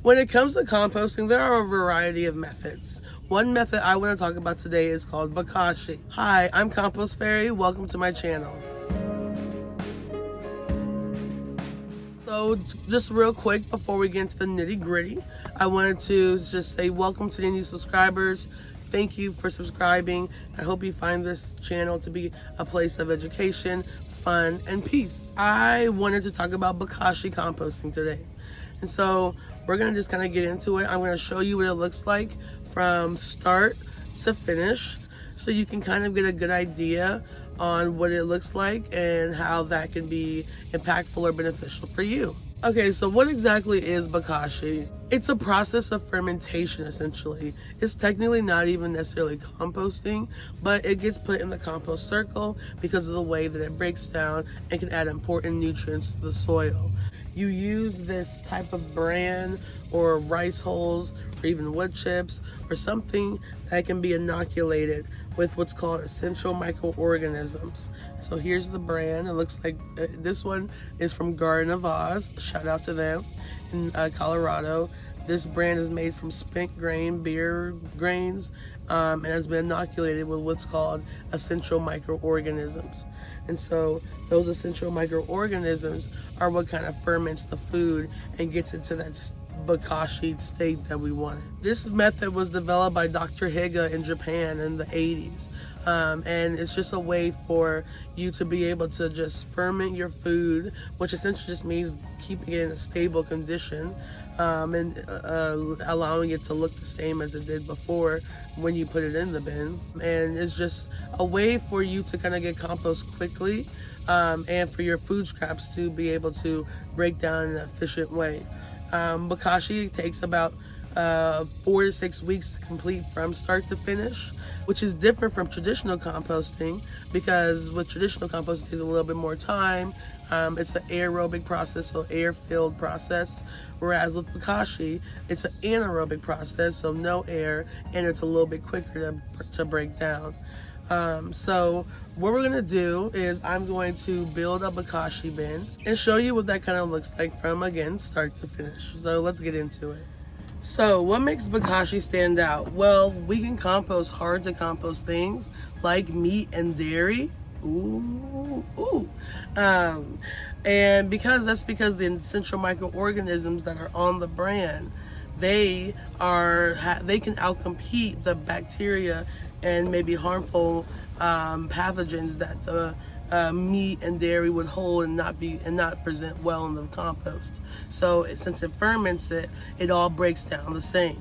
When it comes to composting, there are a variety of methods. One method I want to talk about today is called Bokashi. Hi, I'm Compost Fairy. Welcome to my channel. So just real quick before we get into the nitty gritty, I wanted to just say welcome to the new subscribers. Thank you for subscribing. I hope you find this channel to be a place of education, fun, and peace. I wanted to talk about Bokashi composting today. And so we're gonna just kind of get into it. I'm gonna show you what it looks like from start to finish, so you can kind of get a good idea on what it looks like and how that can be impactful or beneficial for you. Okay, so what exactly is Bokashi? It's a process of fermentation, essentially. It's technically not even necessarily composting, but it gets put in the compost circle because of the way that it breaks down and can add important nutrients to the soil. You use this type of bran or rice hulls or even wood chips or something that can be inoculated with what's called essential microorganisms. So here's the bran. It looks like this one is from Garden of Oz. Shout out to them in Colorado. This bran is made from spent grain beer grains and has been inoculated with what's called essential microorganisms. And so those essential microorganisms are what kind of ferments the food and gets it to that Bokashi state that we wanted. This method was developed by Dr. Higa in Japan in the 80s. And it's just a way for you to be able to just ferment your food, which essentially just means keeping it in a stable condition and allowing it to look the same as it did before when you put it in the bin. And it's just a way for you to kind of get compost quickly and for your food scraps to be able to break down in an efficient way. Bokashi takes about 4 to 6 weeks to complete from start to finish, which is different from traditional composting because with traditional composting it takes a little bit more time. It's an aerobic process, so air-filled process, whereas with Bokashi it's an anaerobic process, so no air, and it's a little bit quicker to break down. So what we're gonna do is I'm going to build a Bokashi bin and show you what that kind of looks like from, again, start to finish. So let's get into it. So what makes Bokashi stand out? Well, we can compost hard to compost things like meat and dairy. And because the essential microorganisms that are on the bran, they can outcompete the bacteria and maybe harmful pathogens that the meat and dairy would hold and not present well in the compost. So since it ferments it all breaks down the same.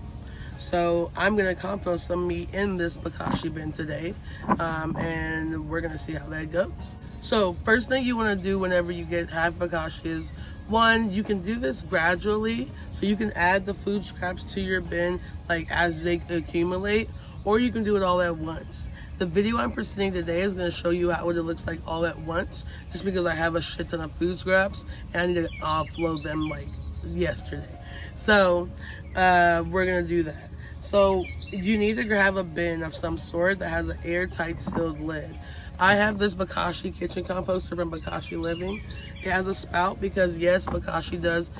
So I'm gonna compost some meat in this Bokashi bin today, and we're gonna see how that goes. So first thing you wanna do whenever you have Bokashi is, one, you can do this gradually, so you can add the food scraps to your bin like as they accumulate, or you can do it all at once. The video I'm presenting today is going to show you what it looks like all at once, just because I have a shit ton of food scraps and I need to offload them like yesterday. So we're going to do that. So you need to grab a bin of some sort that has an airtight sealed lid. I have this Bokashi kitchen composter from Bokashi Living. It has a spout because yes, Bokashi does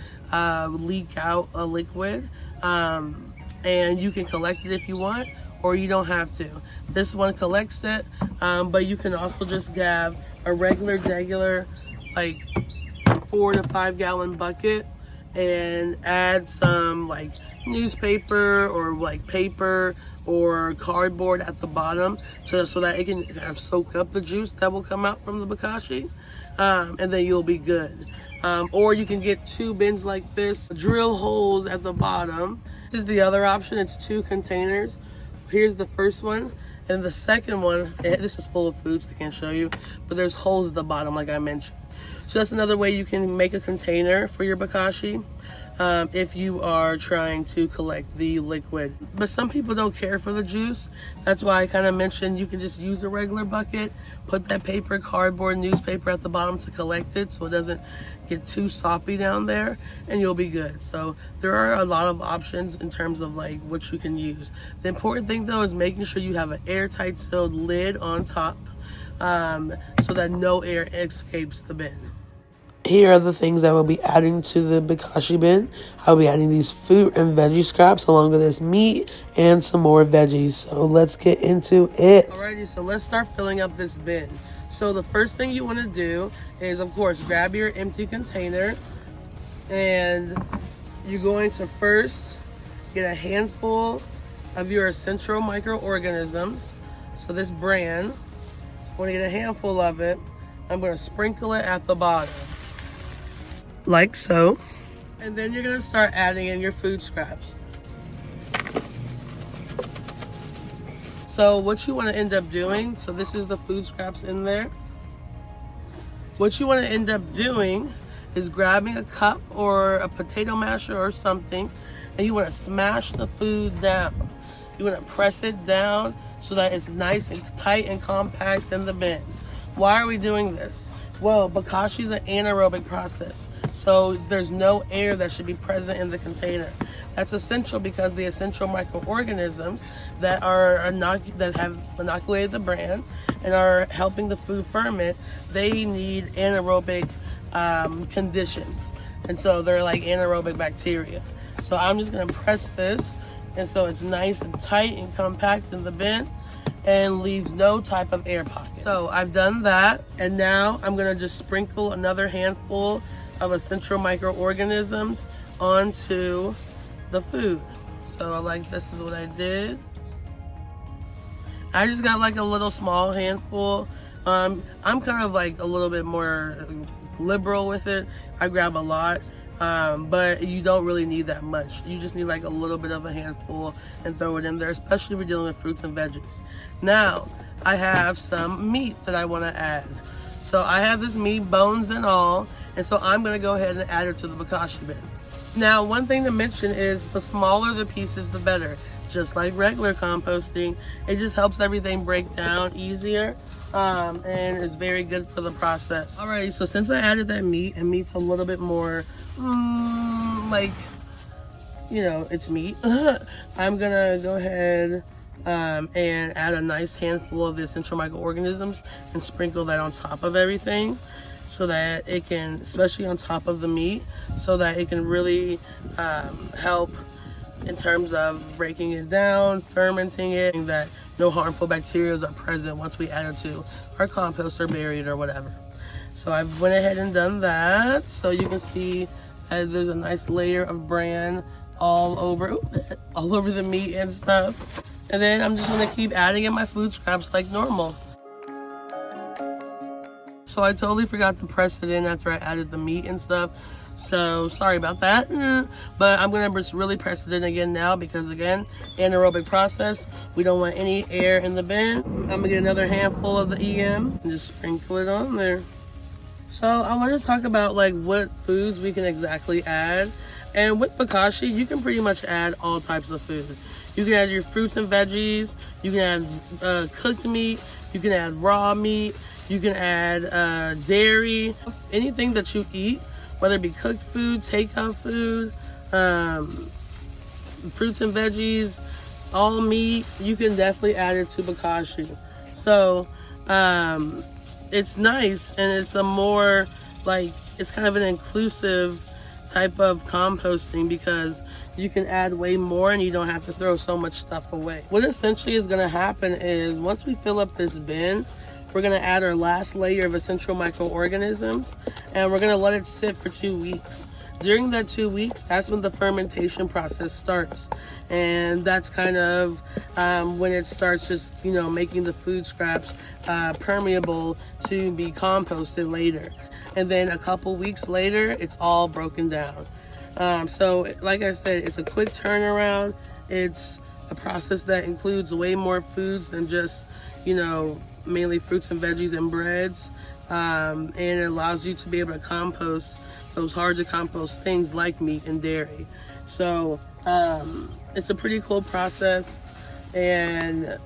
leak out a liquid, and you can collect it if you want, or you don't have to. This one collects it, but you can also just grab a regular like 4 to 5 gallon bucket and add some like newspaper or like paper or cardboard at the bottom so that it can kind of soak up the juice that will come out from the Bokashi, and then you'll be good. Or you can get 2 bins like this, drill holes at the bottom. This is the other option. It's 2 containers. Here's the first one, and the second one, this is full of foods, I can't show you, but there's holes at the bottom like I mentioned. So that's another way you can make a container for your Bokashi if you are trying to collect the liquid. But some people don't care for the juice. That's why I kind of mentioned you can just use a regular bucket, put that paper, cardboard, newspaper at the bottom to collect it so it doesn't get too soppy down there, and you'll be good. So there are a lot of options in terms of like what you can use. The important thing though is making sure you have an airtight sealed lid on top so that no air escapes the bin. Here are the things that we'll be adding to the Bokashi bin. I'll be adding these fruit and veggie scraps along with this meat and some more veggies. So let's get into it. Alrighty, so let's start filling up this bin. So the first thing you want to do is, of course, grab your empty container, and you're going to first get a handful of your essential microorganisms. So this bran, I want to get a handful of it. I'm going to sprinkle it at the bottom, like so. And then you're going to start adding in your food scraps. So what you want to end up doing, so this is the food scraps in there. What you want to end up doing is grabbing a cup or a potato masher or something, and you want to smash the food down. You want to press it down so that it's nice and tight and compact in the bin. Why are we doing this? Well, Bokashi is an anaerobic process, so there's no air that should be present in the container. That's essential because the essential microorganisms that have inoculated the bran and are helping the food ferment, they need anaerobic conditions, and so they're like anaerobic bacteria. So I'm just going to press this, and so it's nice and tight and compact in the bin and leaves no type of air pocket. So I've done that, and now I'm gonna just sprinkle another handful of essential microorganisms onto the food. So like, this is what I did. I just got like a little small handful. I'm kind of like a little bit more liberal with it. I grab a lot. But you don't really need that much. You just need like a little bit of a handful and throw it in there, especially if you're dealing with fruits and veggies. Now, I have some meat that I want to add. So I have this meat, bones and all, and so I'm going to go ahead and add it to the Bokashi bin. Now, one thing to mention is the smaller the pieces, the better. Just like regular composting, it just helps everything break down easier. And it's very good for the process. Alrighty, so since I added that meat, and meat's a little bit more, like, you know, it's meat. I'm gonna go ahead and add a nice handful of the essential microorganisms and sprinkle that on top of everything, so that it can, especially on top of the meat, so that it can really help in terms of breaking it down, fermenting it, and that no harmful bacteria are present once we add it to our compost or bury it or whatever. So I went ahead and done that. So you can see there's a nice layer of bran all over the meat and stuff. And then I'm just gonna keep adding in my food scraps like normal. So I totally forgot to press it in after I added the meat and stuff. So sorry about that, but I'm gonna just really press it in again now because, again, anaerobic process. We don't want any air in the bin. I'm gonna get another handful of the EM and just sprinkle it on there. So I want to talk about like what foods we can exactly add. And with Bokashi, you can pretty much add all types of food. You can add your fruits and veggies. You can add cooked meat. You can add raw meat. You can add dairy. Anything that you eat, whether it be cooked food, takeout food, fruits and veggies, all meat, you can definitely add it to Bokashi. So it's nice, and it's a more like, it's kind of an inclusive type of composting because you can add way more and you don't have to throw so much stuff away. What essentially is going to happen is once we fill up this bin, we're going to add our last layer of essential microorganisms, and we're going to let it sit for 2 weeks. During that 2 weeks, that's when the fermentation process starts. And that's kind of when it starts just, you know, making the food scraps permeable to be composted later. And then a couple weeks later, it's all broken down. So like I said, it's a quick turnaround. It's a process that includes way more foods than just, you know, mainly fruits and veggies and breads, and it allows you to be able to compost those hard to compost things like meat and dairy. So it's a pretty cool process and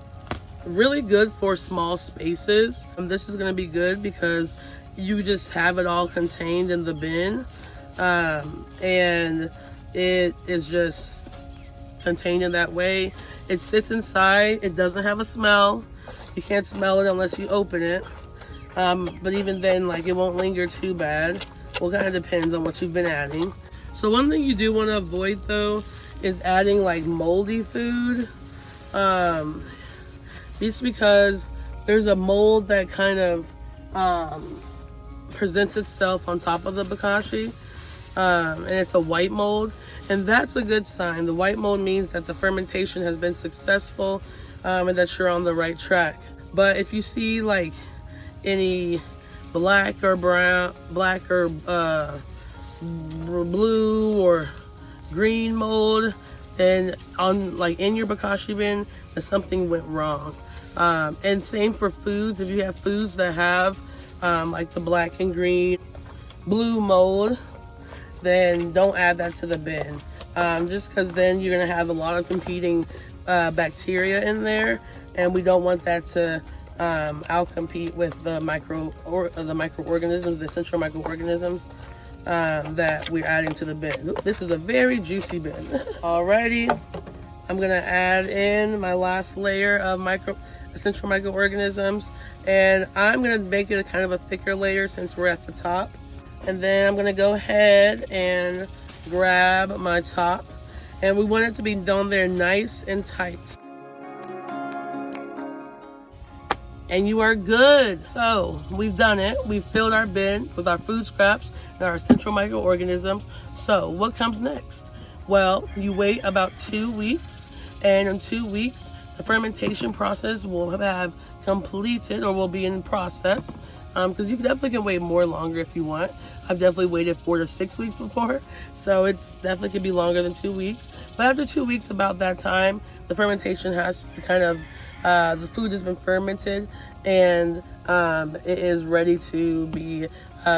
really good for small spaces. This is going to be good because you just have it all contained in the bin, and it is just contained in that way. It sits inside. It doesn't have a smell. You can't smell it unless you open it, but even then, like, it won't linger too bad. Well, kind of depends on what you've been adding. So one thing you do want to avoid though is adding like moldy food. Just because there's a mold that kind of presents itself on top of the bokashi, and it's a white mold, and that's a good sign. The white mold means that the fermentation has been successful, and that you're on the right track. But if you see like any black or brown, black or blue or green mold, then on like in your bokashi bin, that something went wrong. And same for foods. If you have foods that have like the black and green, blue mold, then don't add that to the bin. Just because then you're gonna have a lot of competing bacteria in there, and we don't want that to outcompete with the microorganisms, the essential microorganisms that we're adding to the bin. This is a very juicy bin. Alrighty, I'm gonna add in my last layer of essential microorganisms, and I'm gonna make it a kind of a thicker layer since we're at the top. And then I'm gonna go ahead and grab my top, and we want it to be down there nice and tight. And you are good. So we've done it. We've filled our bin with our food scraps and our essential microorganisms. So what comes next? Well, you wait about 2 weeks, and in 2 weeks, the fermentation process will have completed or will be in process. Because you definitely can wait more longer if you want. I've definitely waited 4 to 6 weeks before, so it's definitely could be longer than 2 weeks. But after 2 weeks, about that time, the fermentation has kind of the food has been fermented, and it is ready to be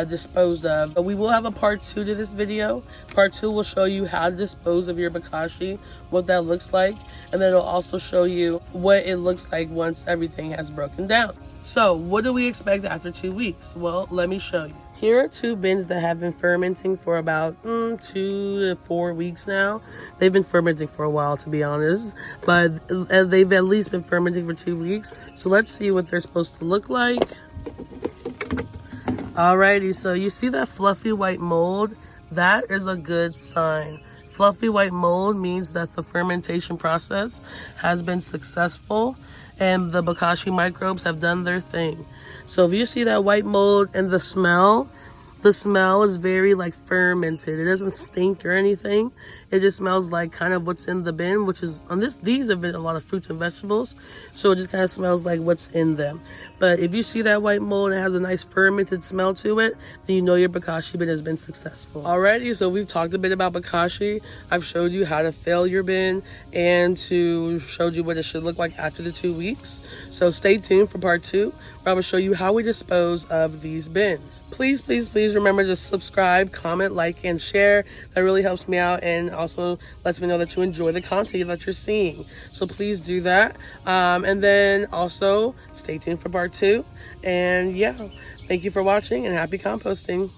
disposed of. But we will have a part 2 to this video. Part 2 will show you how to dispose of your bokashi, what that looks like, and then it'll also show you what it looks like once everything has broken down. So what do we expect after 2 weeks? Well, let me show you. Here are 2 bins that have been fermenting for about 2 to 4 weeks now. They've been fermenting for a while, to be honest, but they've at least been fermenting for 2 weeks. So let's see what they're supposed to look like. Alrighty, so you see that fluffy white mold? That is a good sign. Fluffy white mold means that the fermentation process has been successful and the bokashi microbes have done their thing. So if you see that white mold and the smell is very like fermented. It doesn't stink or anything. It just smells like kind of what's in the bin, which is on these have been a lot of fruits and vegetables. So it just kind of smells like what's in them. But if you see that white mold and it has a nice fermented smell to it, then you know your bokashi bin has been successful. Alrighty, so we've talked a bit about bokashi. I've showed you how to fill your bin and showed you what it should look like after the 2 weeks. So stay tuned for part 2, where I will show you how we dispose of these bins. Please, please, please remember to subscribe, comment, like, and share. That really helps me out and also lets me know that you enjoy the content that you're seeing. So please do that. And then also stay tuned for part 2. And yeah, thank you for watching and happy composting.